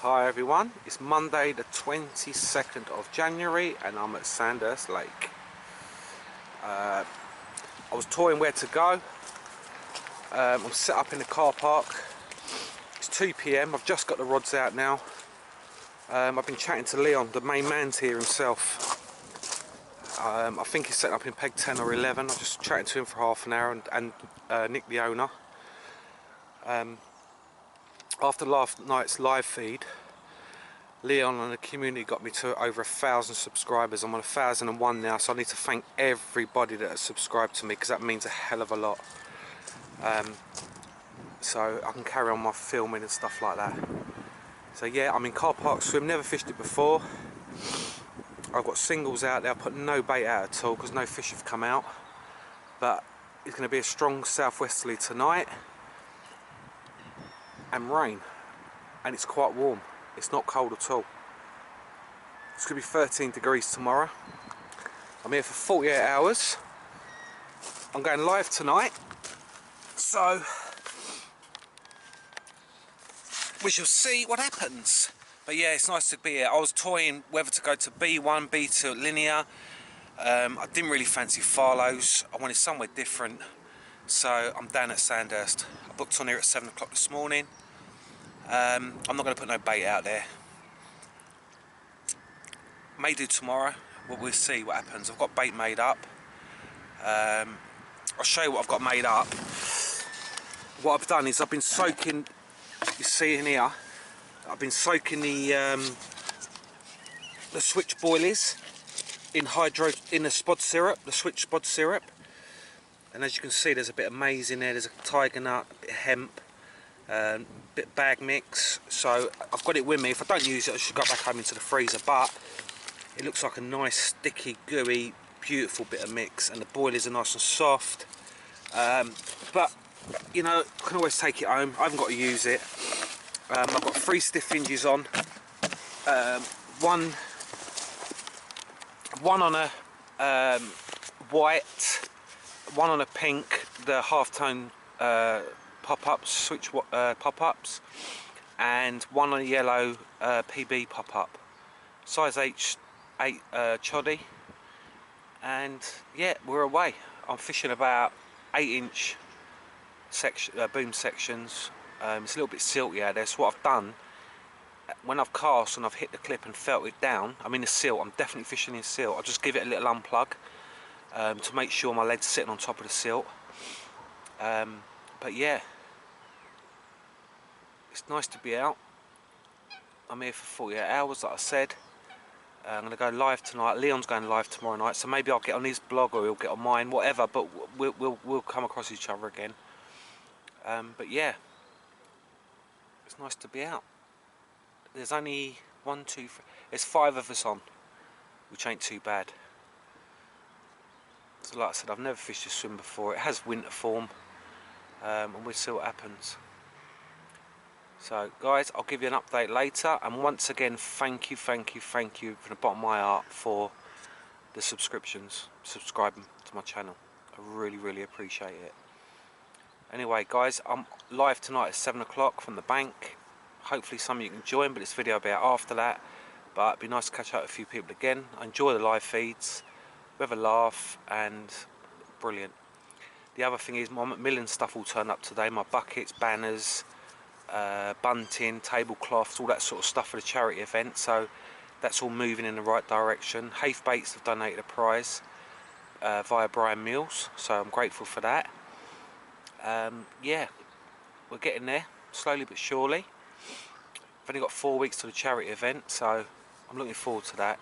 Hi everyone, it's Monday the 22nd of January and I'm at Sandhurst Lake. I was toying where to go. I'm set up in the car park. It's 2 PM, I've just got the rods out now. I've been chatting to Leon, the main man's here himself. I think he's set up in peg 10 or 11. I just chatted to him for half an hour and Nick the owner. After last night's live feed, Leon and the community got me to over 1,000 subscribers. I'm on 1,001 now, so I need to thank everybody that has subscribed to me because that means a hell of a lot. So I can carry on my filming and stuff like that. So yeah, I'm in car park swim, never fished it before. I've got singles out there, I put no bait out at all because no fish have come out. But it's going to be a strong southwesterly tonight and rain, and it's quite warm. It's not cold at all. It's going to be 13 degrees tomorrow. I'm here for 48 hours. I'm going live tonight, so we shall see what happens. But yeah, it's nice to be here. I was toying whether to go to B1, B2 at Linear. I didn't really fancy Farlow's. I wanted somewhere different, so I'm down at Sandhurst. I booked on here at 7 o'clock this morning. I'm not going to put no bait out there. May do tomorrow, but we'll see what happens. I've got bait made up. I'll show you what I've got made up. What I've done is I've been soaking, you see in here, I've been soaking the switch boilies in the spod syrup, the switch spod syrup. And as you can see, there's a bit of maize in there, there's a tiger nut, a bit of hemp, bit of bag mix. So I've got it with me. If I don't use it, I should go back home into the freezer, but it looks like a nice sticky, gooey, beautiful bit of mix, and the boilies are nice and soft. But you know, I can always take it home. I haven't got to use it. I've got 3 stiff hinges on. One on a white, one on a pink, the half-tone pop-ups, switch pop-ups, and one on a yellow PB pop-up. Size H8 choddy, and yeah, we're away. I'm fishing about 8-inch section, boom sections. It's a little bit silty out there, so what I've done, when I've cast and I've hit the clip and felt it down, I'm in the silt, I'm definitely fishing in silt. I'll just give it a little unplug to make sure my lead's sitting on top of the silt. But yeah, it's nice to be out. I'm here for 48 hours, like I said. I'm going to go live tonight. Leon's going live tomorrow night, so maybe I'll get on his blog or he'll get on mine, whatever, but we'll come across each other again. But yeah, it's nice to be out. There's only 1, 2, 3, there's 5 of us on, which ain't too bad. So like I said, I've never fished this swim before. It has winter form, and we'll see what happens. So guys, I'll give you an update later, and once again, thank you from the bottom of my heart for the subscriptions, subscribing to my channel. I really appreciate it. Anyway guys, I'm live tonight at 7 o'clock from the bank. Hopefully some of you can join, but this video will be out after that. But it'd be nice to catch up with a few people again. I enjoy the live feeds, we have a laugh, and brilliant. The other thing is my Macmillan stuff will turn up today, my buckets, banners, bunting, tablecloths, all that sort of stuff for the charity event, so that's all moving in the right direction. Hafe Baits have donated a prize via Brian Mills, so I'm grateful for that. Yeah, we're getting there, slowly but surely. I've only got 4 weeks to the charity event, so I'm looking forward to that.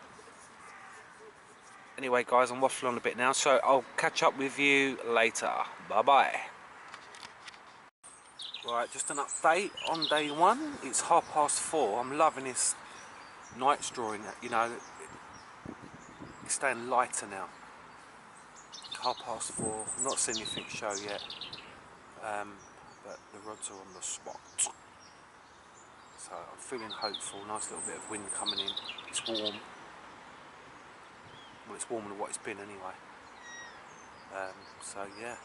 Anyway guys, I'm waffling on a bit now, so I'll catch up with you later. Bye bye. Right, just an update on day 1. It's 4:30. I'm loving this night's drawing. You know, it's staying lighter now. 4:30. I've not seen anything show yet, but the rods are on the spot. So I'm feeling hopeful. Nice little bit of wind coming in. It's warm. Well, it's warmer than what it's been anyway. So yeah,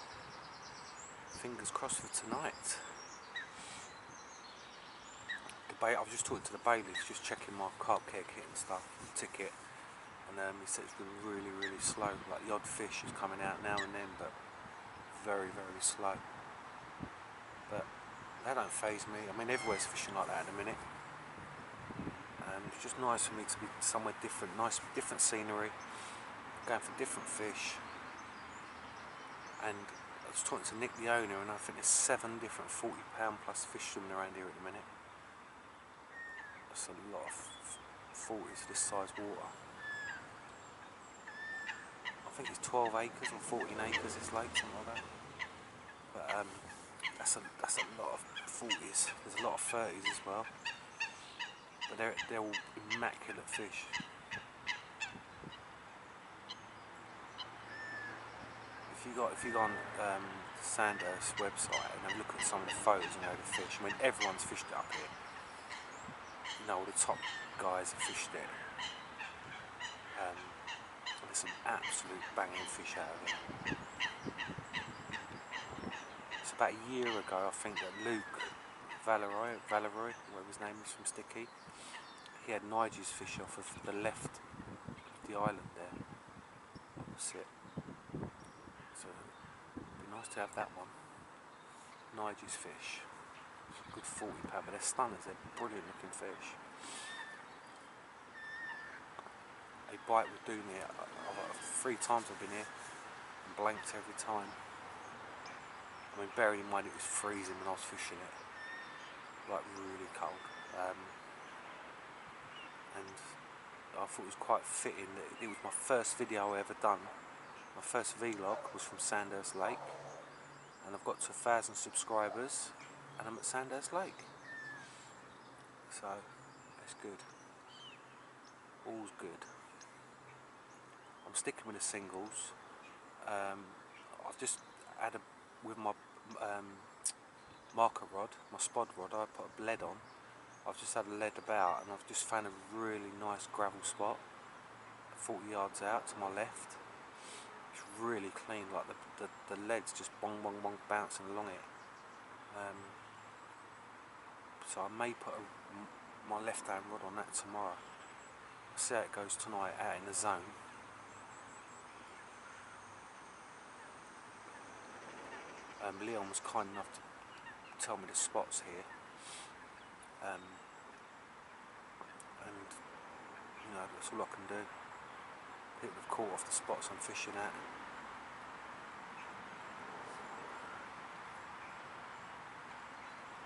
fingers crossed for tonight. The I was just talking to the bailiff, just checking my carp care kit and stuff, ticket, and he said it's been really, really slow. Like the odd fish is coming out now and then, but very, very slow. But that don't faze me. I mean, everywhere's fishing like that in a minute. It's just nice for me to be somewhere different, nice, different scenery, going for different fish. And I was talking to Nick, the owner, and I think there's 7 different £40 plus fish swimming around here at the minute. That's a lot of 40s this size water. I think it's 12 acres or 14 acres this lake, something like that. But that's a lot of 40s. There's a lot of 30s as well. But they're all immaculate fish. If you go on Sandhurst website and have a look at some of the photos and the fish, I mean everyone's fished it up here. You know, all the top guys have fished it. So there's some absolute banging fish out of it. It's about a year ago, I think, that Luke Valeroy, whatever his name is, from Sticky, he had Nigel's fish off of the left of the island there, opposite. So it'd be nice to have that one. Nigel's fish. It's a good 40 pound, but they're stunners, they're brilliant looking fish. A bite would do me. 3 times I've been here and blanked every time. I mean, bearing in mind it was freezing when I was fishing it, like really cold. And I thought it was quite fitting that it was my first video I ever done. My first vlog was from Sandhurst Lake, and I've got to 1,000 subscribers and I'm at Sandhurst Lake. So that's good. All's good. I'm sticking with the singles. I've just had with my marker rod, my spod rod, I put a lead on. I've just had a lead about and I've just found a really nice gravel spot 40 yards out to my left. It's really clean, like the lead's just bong bong bong bouncing along it. So I may put my left hand rod on that tomorrow. I'll see how it goes tonight out in the zone. Leon was kind enough to tell me the spots here, and you know, that's all I can do. People have caught off the spots I'm fishing at.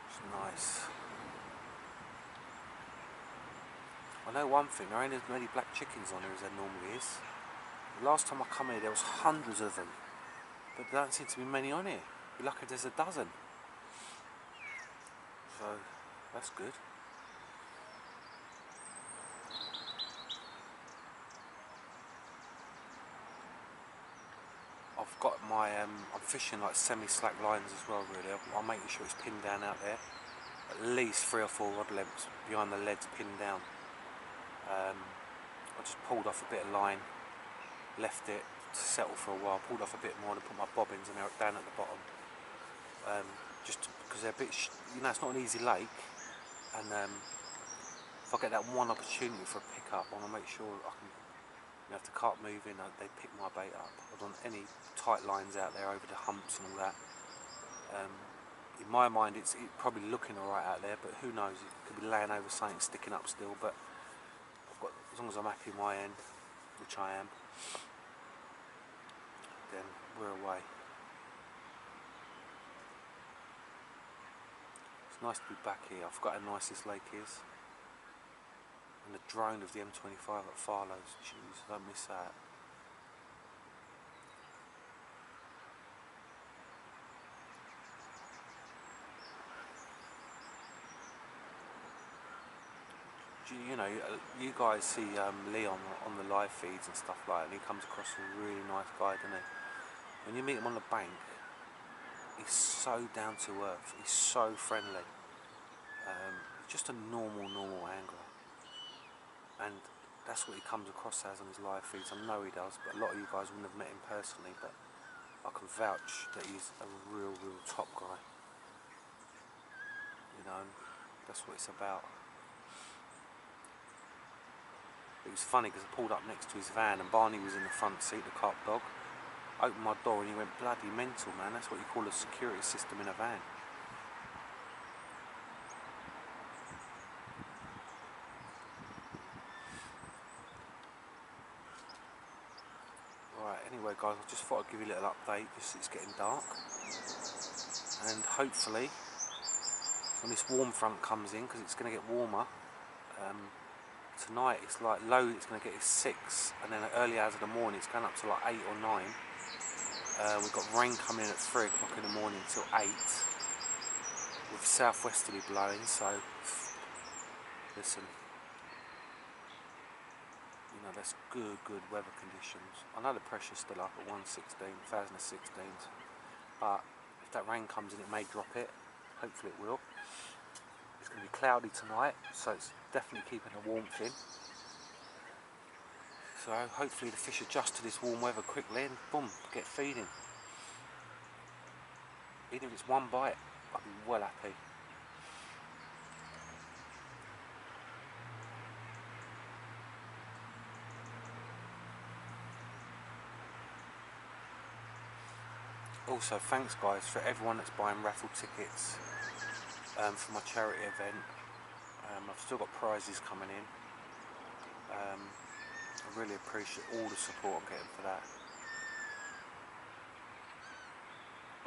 It's nice. I know one thing, there ain't as many black chickens on here as there normally is. The last time I come here there was hundreds of them, but there don't seem to be many on here. You're lucky there's a dozen. So that's good. I've got my I'm fishing like semi-slack lines as well, really. I'm making sure it's pinned down out there. At least 3 or 4 rod lengths behind the leads pinned down. I just pulled off a bit of line, left it to settle for a while, pulled off a bit more and put my bobbins and they're down at the bottom. Just because they're a bit, you know, it's not an easy lake, and if I get that one opportunity for a pick-up, I want to make sure I can, you know, if the carp move in, they pick my bait up. I don't want any tight lines out there over the humps and all that. In my mind, it's probably looking alright out there, but who knows, it could be laying over something, sticking up still, but I've got, as long as I'm happy my end, which I am, then we're away. It's nice to be back here. I forgot how nice this lake is. And the drone of the M25 at Farlow's, jeez, don't miss that. You know, you guys see Leon on the live feeds and stuff like that, and he comes across a really nice guy, doesn't he? When you meet him on the bank, he's so down to earth, he's so friendly. Just a normal angler. And that's what he comes across as on his live feeds. I know he does, but a lot of you guys wouldn't have met him personally, but I can vouch that he's a real top guy. You know, and that's what it's about. It was funny because I pulled up next to his van and Barney was in the front seat, the carp dog. Opened my door and he went bloody mental, man. That's what you call a security system in a van. Right, anyway guys, I just thought I'd give you a little update, just it's getting dark. And hopefully, when this warm front comes in, because it's going to get warmer, tonight it's like low, it's going to get 6, and then at early hours of the morning it's going up to like 8 or 9. We've got rain coming in at 3 o'clock in the morning till 8, with southwesterly blowing, so listen, you know, that's good weather conditions. I know the pressure's still up at 1,016, but if that rain comes in it may drop it, hopefully it will. It's going to be cloudy tonight, so it's definitely keeping the warmth in. So hopefully the fish adjust to this warm weather quickly and boom, get feeding. Even if it's one bite, I'll be well happy. Also, thanks guys for everyone that's buying raffle tickets for my charity event. I've still got prizes coming in. I really appreciate all the support I'm getting for that.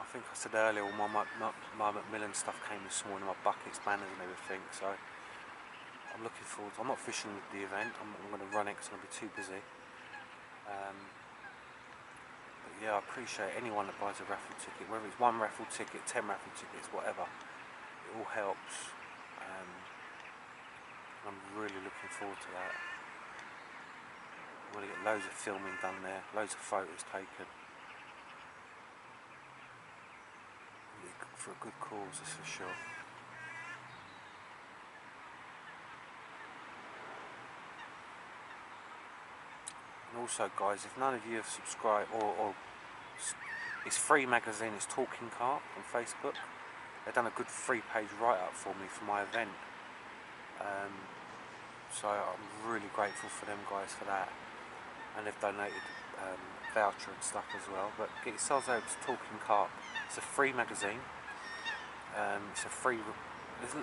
I think I said earlier, all my Macmillan stuff came this morning, my buckets, banners and everything, so I'm looking forward to, I'm not fishing with the event, I'm going to run it because I'm going to be too busy. But yeah, I appreciate anyone that buys a raffle ticket, whether it's 1 raffle ticket, 10 raffle tickets, whatever, it all helps. I'm really looking forward to that. I'm going to get loads of filming done there, loads of photos taken. For a good cause, that's for sure. And also guys, if none of you have subscribed, or it's free magazine, it's Talking Carp on Facebook. They've done a good 3-page write-up for me for my event. So I'm really grateful for them guys for that. And they've donated voucher and stuff as well. But get yourselves over to Talking Carp. It's a free magazine. It's a free,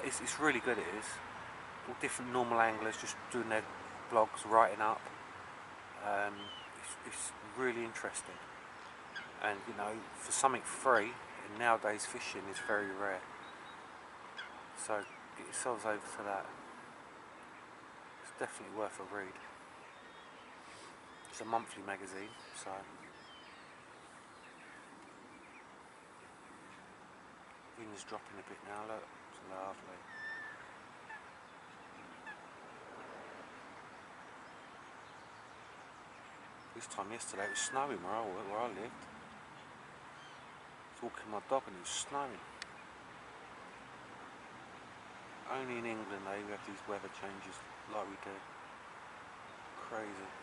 it's really good, it is. All different normal anglers just doing their blogs, writing up. It's really interesting. And you know, for something free in nowadays fishing is very rare. So get yourselves over to that. It's definitely worth a read. It's a monthly magazine, so wind's dropping a bit now, look, it's lovely. This time yesterday it was snowing where I lived. I was walking my dog and it was snowing. Only in England though we have these weather changes like we do. Crazy.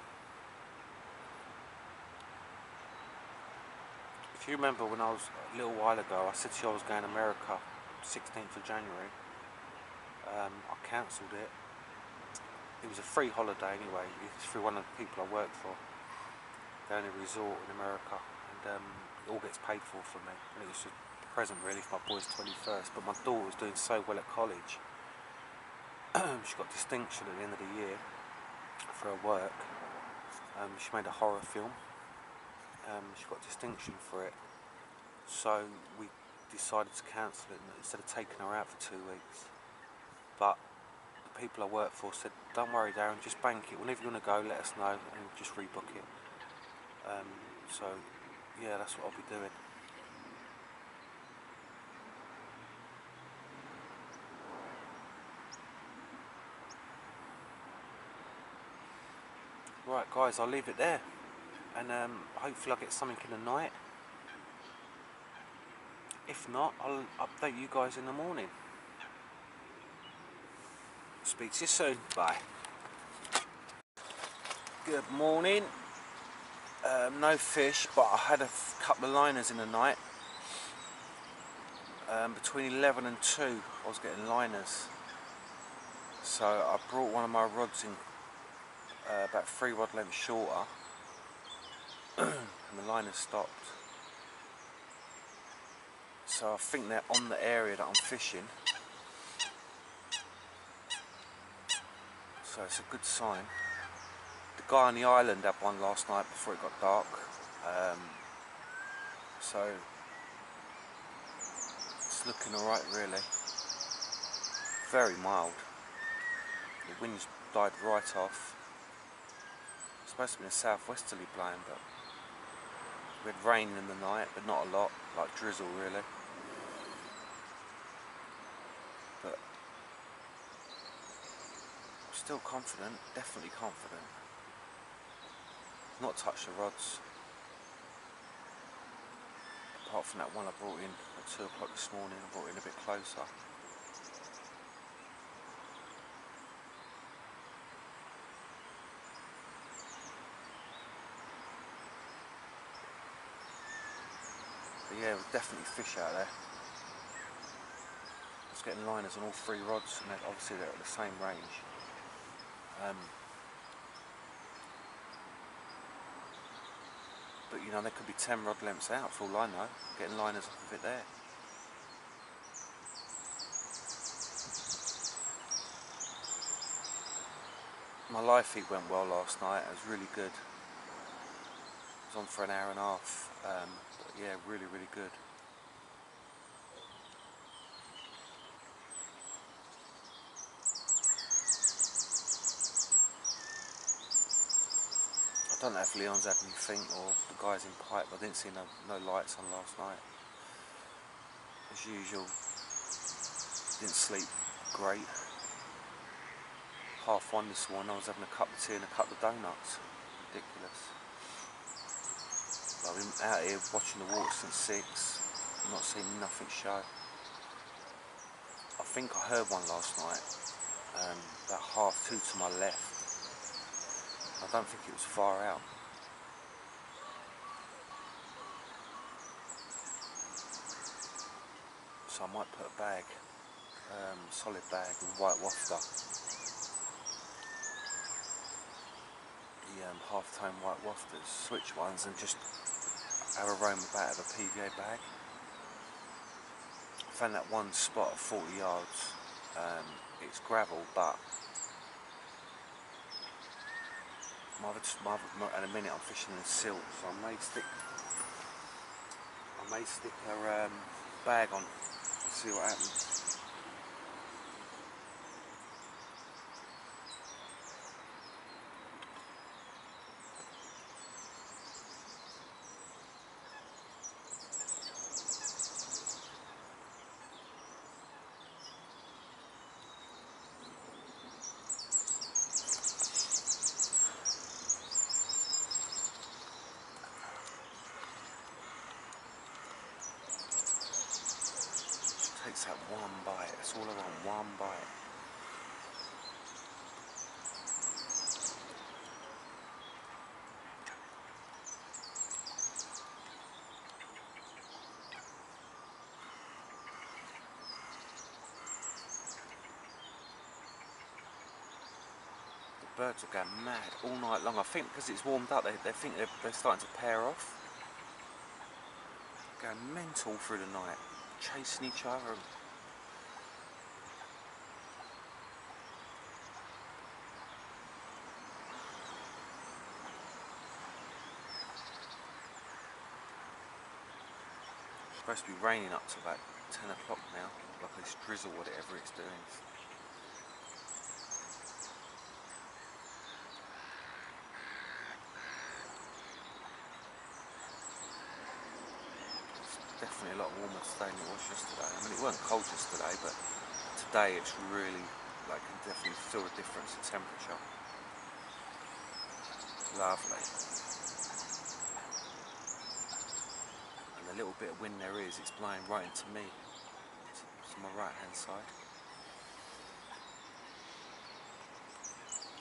If you remember when I was, a little while ago, I said to you I was going to America 16th of January. I cancelled it. It was a free holiday anyway. It's through one of the people I work for. They own a resort in America, and it all gets paid for me. And it was a present really for my boy's 21st. But my daughter was doing so well at college. She got distinction at the end of the year for her work. She made a horror film. She got distinction for it. So we decided to cancel it instead of taking her out for 2 weeks. But the people I work for said, don't worry Darren, just bank it. Whenever you want to go, let us know and just rebook it. So yeah, that's what I'll be doing. Right guys, I'll leave it there, and hopefully I'll get something in the night. If not, I'll update you guys in the morning. Speak to you soon, bye. Good morning. No fish, but I had a couple of liners in the night. Between 11 and 2 I was getting liners. So I brought one of my rods in about 3 rod lengths shorter, and the line has stopped. So I think they're on the area that I'm fishing. So it's a good sign. The guy on the island had one last night before it got dark. So it's looking alright really. Very mild. The wind's died right off. It's supposed to be a southwesterly blowing, but we had rain in the night, but not a lot, like drizzle really. But I'm still confident, definitely confident. Not touched the rods. Apart from that one I brought in at 2 o'clock this morning, I brought in a bit closer. But yeah, there's definitely fish out there. I was getting liners on all 3 rods, and obviously they're at the same range. But you know, there could be 10 rod lengths out for all I know, getting liners off of it there. My live feed went well last night, it was really good. It was on for an hour and a half, but yeah, really, really good. I don't know if Leon's had anything or the guys in pipe. I didn't see no lights on last night. As usual, didn't sleep great. 1:30 this morning, I was having a cup of tea and a couple of donuts. Ridiculous. But I've been out here watching the water since 6. I've not seen nothing show. I think I heard one last night, about 1:30 to my left. I don't think it was far out. So I might put a bag, solid bag with white wafter. The half-tone white wafters, switch ones, and just have a roam about of a PVA bag. I found that one spot at 40 yards. It's gravel, but in a minute I'm fishing in silt, so I may stick a bag on and see what happens. Takes that one bite, that's all I want, one bite. The birds are going mad all night long. I think because it's warmed up, they think they're starting to pair off. Going mental through the night, chasing each other. It's supposed to be raining up to about 10 o'clock now, like this drizzle, whatever it's doing. It's definitely a lot warmer today than it was yesterday. I mean, it weren't cold yesterday, but today it's really, like, you can definitely feel the difference in temperature. It's lovely. And the little bit of wind there is, it's blowing right into me. It's on my right hand side.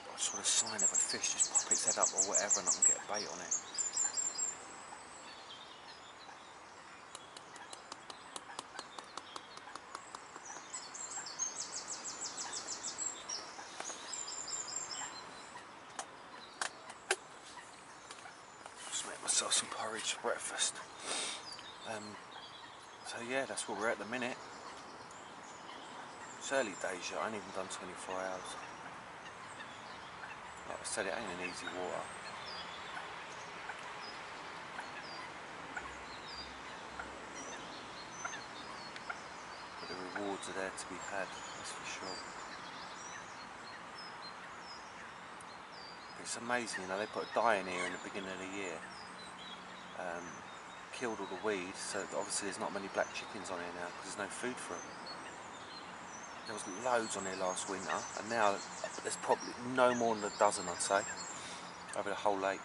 I just want a sign of a fish just pop its head up or whatever, and I can get a bait on it. myself some porridge for breakfast. So yeah, that's what we're at the minute. It's early days yet, I ain't even done 24 hours. Like I said, it ain't an easy water. But the rewards are there to be had, that's for sure. It's amazing, you know, they put a dye in here in the beginning of the year. Killed all the weeds, so obviously there's not many black chickens on here now because there's no food for them. There was loads on here last winter, and now there's probably no more than a dozen, I'd say, over the whole lake.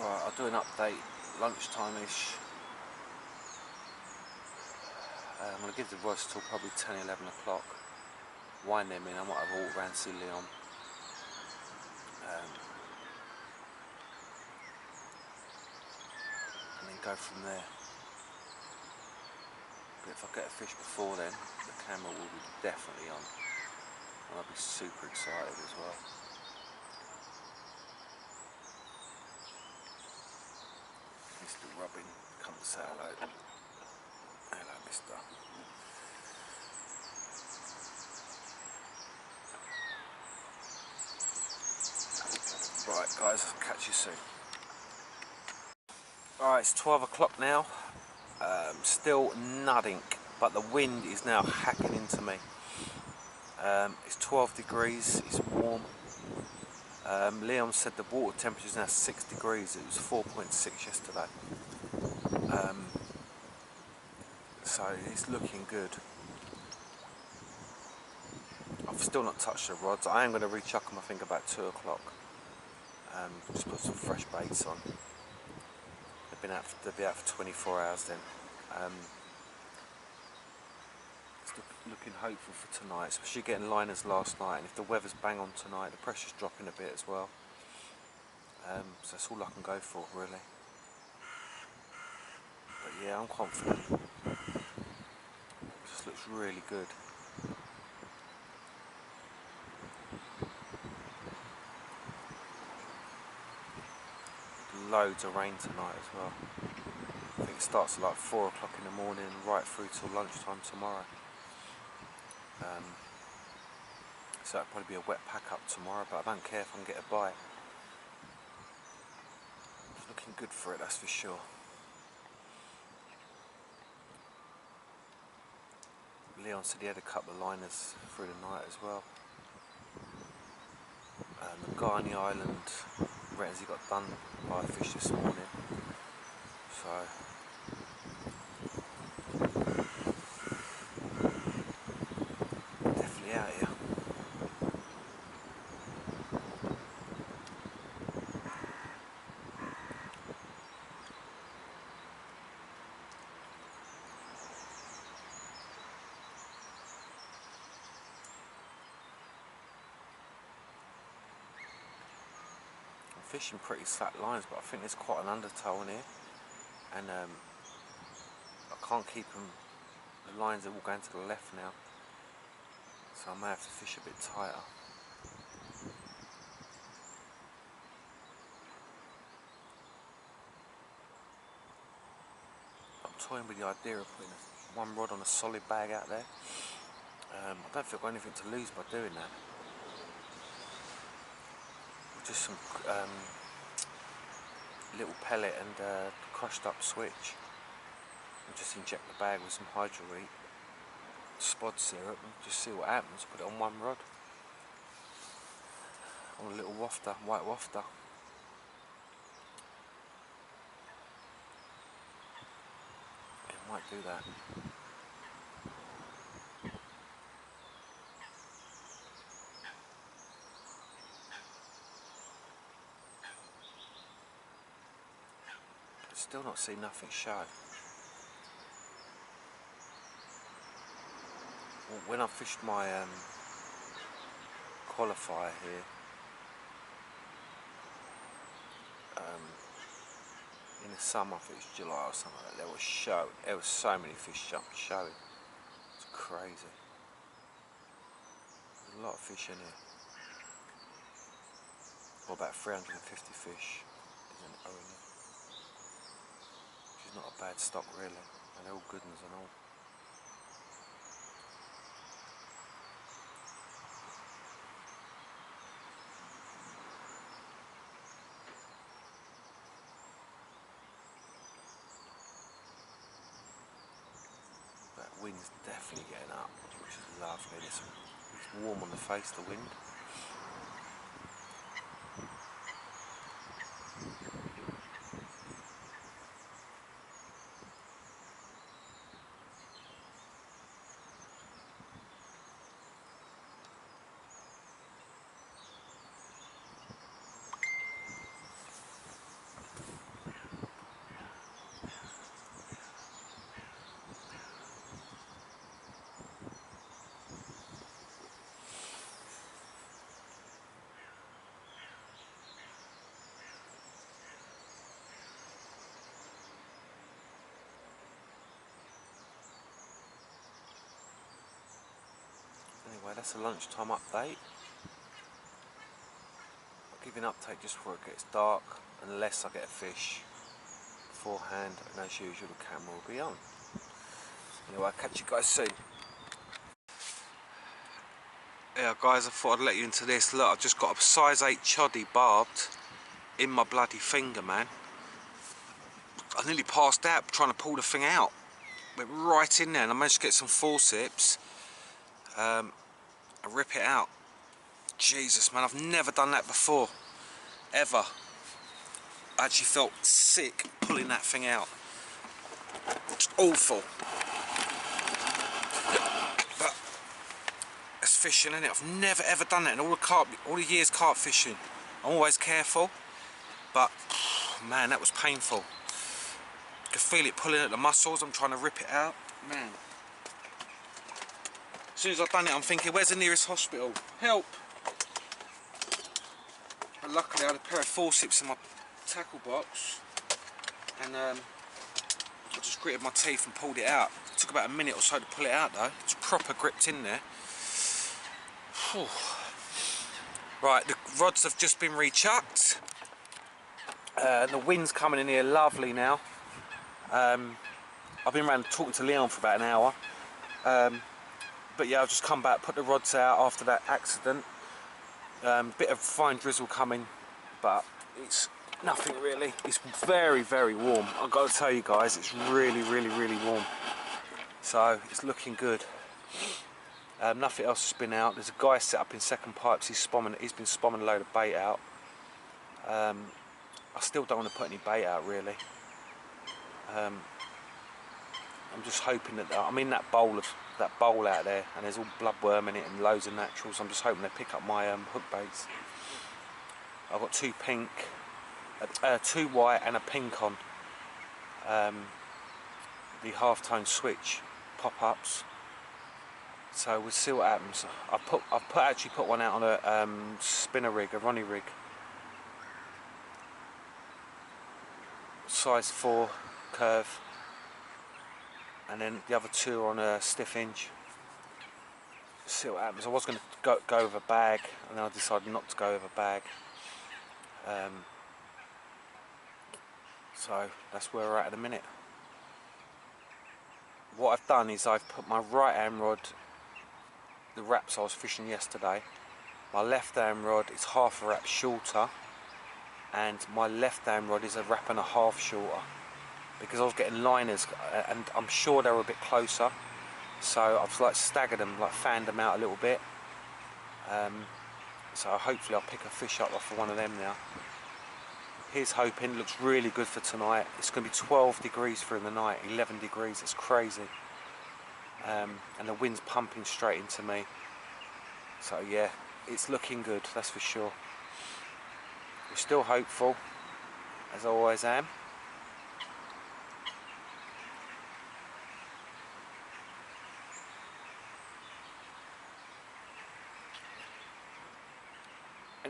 Right, I'll do an update lunchtime-ish. I'm going to give the voice till probably 10, 11 o'clock. Wind them in, I might have a walk around see Leon. And then go from there. But if I get a fish before then, the camera will be definitely on. And I'll be super excited as well. Mr. Robin, come to say hello. Hello, mister. Right, guys, I'll catch you soon. Alright, it's 12 o'clock now. Still nothing, but the wind is now hacking into me. It's 12 degrees, it's warm. Leon said the water temperature is now 6 degrees, it was 4.6 yesterday. So it's looking good. I've still not touched the rods. I am going to rechuck them, I think, about 2 o'clock. Just put some fresh baits on. They'll be out for 24 hours then. It's looking hopeful for tonight, especially getting liners last night, and if the weather's bang on tonight, the pressure's dropping a bit as well. So that's all I can go for, really. But yeah, I'm confident. It just looks really good. Loads of rain tonight as well. I think it starts at like 4 o'clock in the morning right through till lunchtime tomorrow. So it'll probably be a wet pack up tomorrow, but I don't care if I can get a bite. It's looking good for it, that's for sure. Leon said he had a couple of liners through the night as well. The guy on the island reckons he got done by a fish this morning. So definitely out here. I'm fishing pretty flat lines, but I think there's quite an undertow in here, and I can't keep them. The lines are all going to the left now, so I may have to fish a bit tighter. I'm toying with the idea of putting one rod on a solid bag out there. I don't think I've got anything to lose by doing that. Just some little pellet and crushed up switch, and just inject the bag with some hydroreed, spod syrup, and just see what happens. Put it on one rod, on a little wafter, white wafter. I might do that. Still not seen nothing show. when I fished my qualifier here, in the summer, I think it was July or something like that, there was so many fish showing. It's crazy. There's a lot of fish in here. Or about 350 fish are in here. Which is not a bad stock really, and they're all good ones and all. That wind's definitely getting up, which is lovely. It's warm on the face, the wind. Anyway, that's a lunchtime update. I'll give you an update just before it gets dark, unless I get a fish beforehand, and as usual the camera will be on. Anyway, I'll catch you guys soon. Yeah guys, I thought I'd let you into this. Look, I've just got a size 8 choddy barbed in my bloody finger, man. I nearly passed out trying to pull the thing out. Went right in there and I managed to get some forceps and rip it out. Jesus man, I've never done that before, ever. I actually felt sick pulling that thing out. It's awful. But it's fishing, isn't it? I've never ever done that in all the years carp fishing. I'm always careful, but man, that was painful. I could feel it pulling at the muscles. I'm trying to rip it out, man. As soon as I've done it, I'm thinking, where's the nearest hospital? Help! But luckily, I had a pair of forceps in my tackle box, and I just gritted my teeth and pulled it out. It took about a minute or so to pull it out, though. It's proper gripped in there. Whew. Right, the rods have just been rechucked. The wind's coming in here lovely now. I've been around talking to Leon for about an hour. But yeah, I've just come back, put the rods out after that accident. Bit of fine drizzle coming, but it's nothing really. It's very, very warm. I've got to tell you guys, it's really, really, really warm. So it's looking good. Nothing else has been out. There's a guy set up in second pipes. He's been spomming a load of bait out. I still don't want to put any bait out really. I'm just hoping that I'm in that bowl out there, and there's all bloodworm in it and loads of naturals. I'm just hoping they pick up my hook baits. I've got 2 pink, 2 white and a pink on the half-tone switch pop-ups. So we'll see what happens. I've actually put one out on a spinner rig, a Ronnie rig, size 4 curve. And then the other 2 are on a stiff hinge. See what happens. I was going to go with a bag, and then I decided not to go with a bag. So that's where we're at the minute. What I've done is I've put my right hand rod, the wraps I was fishing yesterday, my left hand rod is half a wrap shorter, and my left hand rod is a wrap and a half shorter, because I was getting liners and I'm sure they were a bit closer, so I've like staggered them, like fanned them out a little bit. So hopefully I'll pick a fish up off of one of them now. Here's hoping. Looks really good for tonight. It's going to be 12 degrees through the night, 11 degrees, it's crazy. And the wind's pumping straight into me. So yeah, it's looking good, that's for sure. We're still hopeful, as I always am.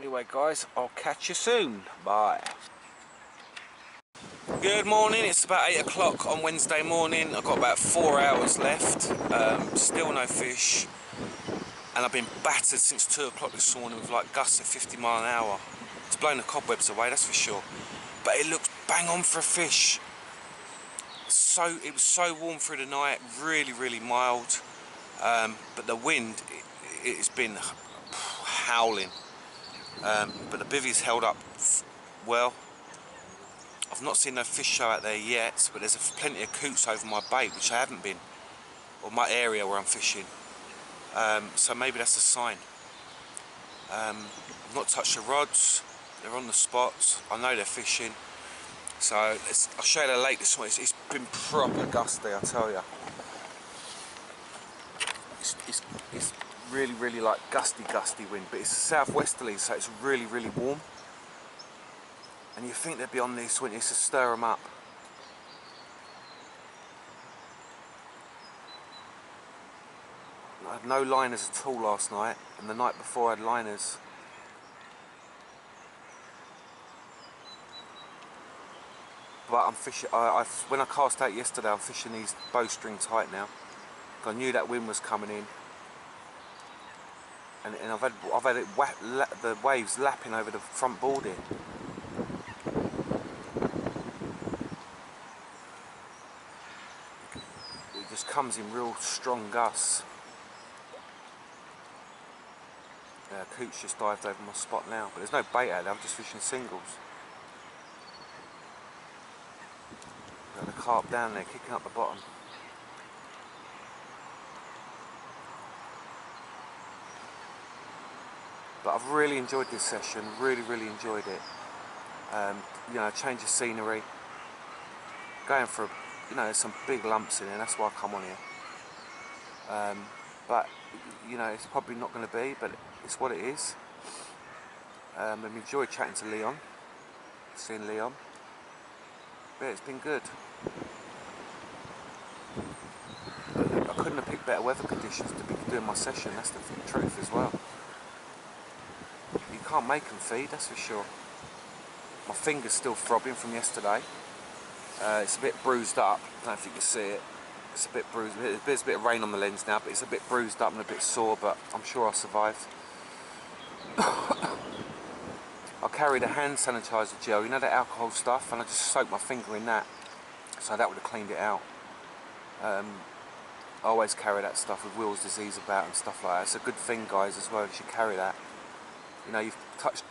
Anyway guys, I'll catch you soon. Bye. Good morning, it's about 8 o'clock on Wednesday morning. I've got about 4 hours left, still no fish, and I've been battered since 2 o'clock this morning with like gusts of 50 miles an hour. It's blown the cobwebs away, that's for sure, but it looks bang on for a fish. It was so warm through the night, really mild, but the wind, it's been howling, but the bivvy's held up well. I've not seen no fish show out there yet, but there's plenty of coots over my bait, which I haven't been, or my area where I'm fishing. So maybe that's a sign. I've not touched the rods, they're on the spot, I know they're fishing. So I'll show you the lake this morning. It's been proper gusty, I tell you. It's really like gusty wind, but it's southwesterly, so it's really warm. And you think they'd be on this when it's to stir them up. I had no liners at all last night, and the night before I had liners. But I'm fishing. When I cast out yesterday, I'm fishing these bowstring tight now. I knew that wind was coming in, and I've had the waves lapping over the front boarding. It just comes in real strong gusts. Coots just dived over my spot now, but there's no bait out there. I'm just fishing singles. Got the carp down there kicking up the bottom. But I've really enjoyed this session, really enjoyed it. You know, change of scenery, going for, you know, there's some big lumps in there, that's why I come on here. But you know, it's probably not going to be, but it's what it is. I've enjoyed chatting to Leon, seeing Leon. But yeah, it's been good. I couldn't have picked better weather conditions to be doing my session, that's the truth as well. You can't make them feed, that's for sure. My finger's still throbbing from yesterday. It's a bit bruised up, I don't know if you can see it. It's a bit bruised, there's a bit of rain on the lens now, but it's a bit bruised up and a bit sore, but I'm sure I'll survive. I carried a hand sanitizer gel, you know, that alcohol stuff, and I just soaked my finger in that, so that would have cleaned it out. I always carry that stuff with Will's disease about and stuff like that. It's a good thing, guys, as well, you should carry that. You know, you've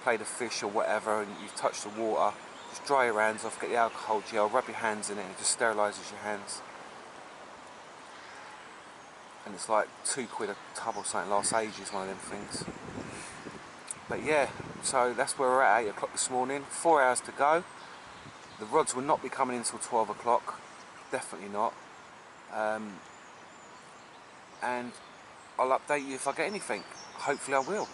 played a fish or whatever, and you've touched the water, just dry your hands off, get the alcohol gel, rub your hands in it, and it just sterilises your hands. And it's like £2 a tub or something, lasts ages, one of them things. But yeah, so that's where we're at 8 o'clock this morning, 4 hours to go. The rods will not be coming in until 12 o'clock, definitely not. And I'll update you if I get anything, hopefully I will.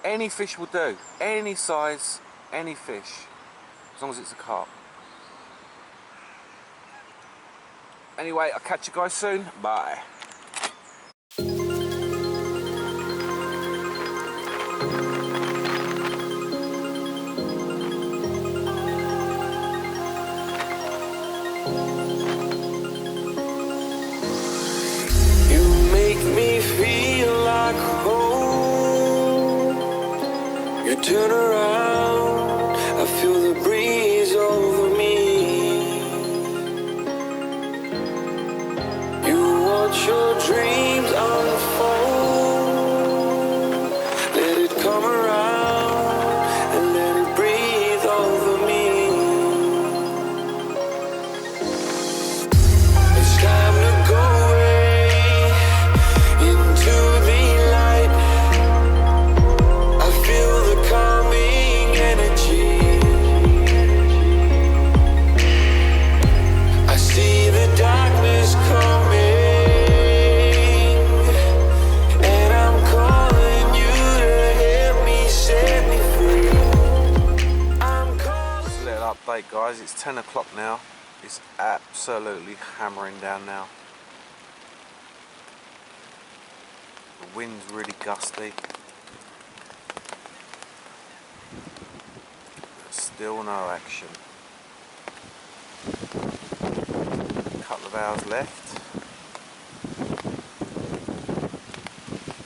Any fish will do, any size, any fish, as long as it's a carp. Anyway, I'll catch you guys soon, bye. Turn around, I feel the breeze over me. You watch your dreams unfold. Let it come around and let it breathe over me. It's time to go away into the light. I feel the calming energy. I see the darkness coming, and I'm calling you to help me set me free. Just a little update, guys, it's 10 o'clock now. It's absolutely hammering down now. The wind's really gusty. Still no action. Couple of hours left.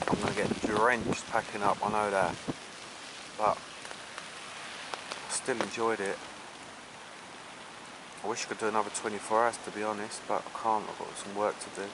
I'm going to get drenched packing up, I know that. But I still enjoyed it. I wish I could do another 24 hours to be honest, but I can't, I've got some work to do.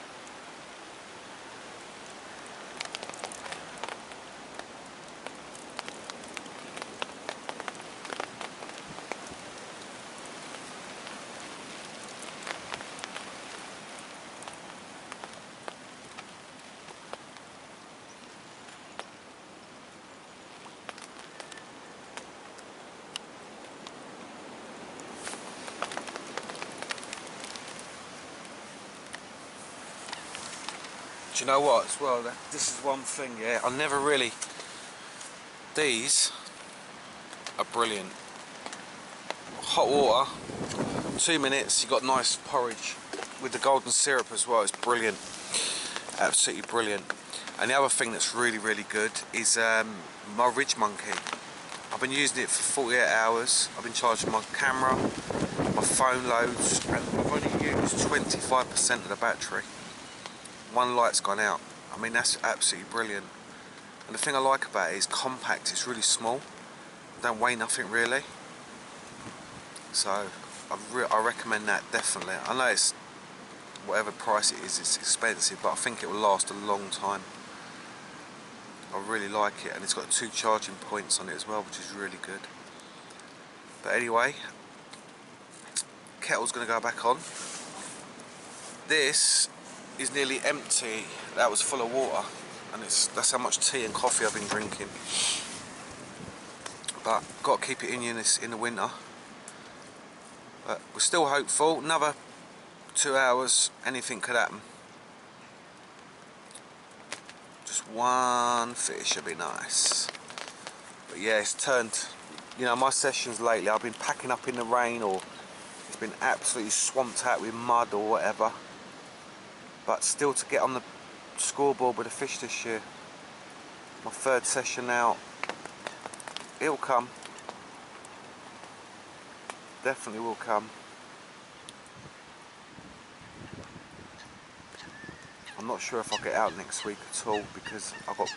Do you know what as well, this is one thing, yeah, I never really, these are brilliant. Hot water, 2 minutes, you got nice porridge with the golden syrup as well, it's brilliant, absolutely brilliant. And the other thing that's really good is my Ridge Monkey. I've been using it for 48 hours, I've been charging my camera, my phone loads, and I've only used 25% of the battery. One light's gone out. I mean, that's absolutely brilliant. And the thing I like about it is compact, it's really small, don't weigh nothing really. So I recommend that definitely. I know it's whatever price it is, it's expensive, but I think it will last a long time. I really like it, and it's got 2 charging points on it as well, which is really good. But anyway, kettle's going to go back on. This is nearly empty. That was full of water, and that's how much tea and coffee I've been drinking. But got to keep it in you in the winter. But we're still hopeful. Another 2 hours, anything could happen. Just one fish should be nice. But yeah, it's turned, you know, my sessions lately, I've been packing up in the rain, or it's been absolutely swamped out with mud or whatever. But still to get on the scoreboard with a fish this year. My 3rd session out. It'll come. Definitely will come. I'm not sure if I'll get out next week at all, because I've got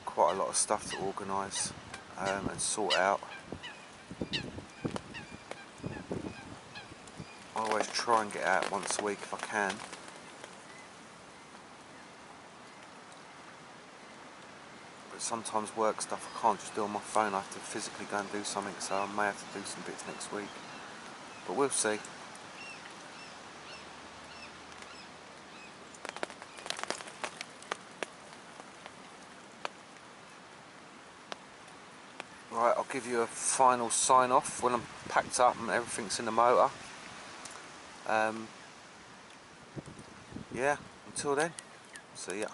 quite a lot of stuff to organise and sort out. I always try and get out once a week if I can. Sometimes work stuff I can't just do on my phone, I have to physically go and do something, so I may have to do some bits next week, but we'll see. Right, I'll give you a final sign off when I'm packed up and everything's in the motor. Yeah, until then, see ya.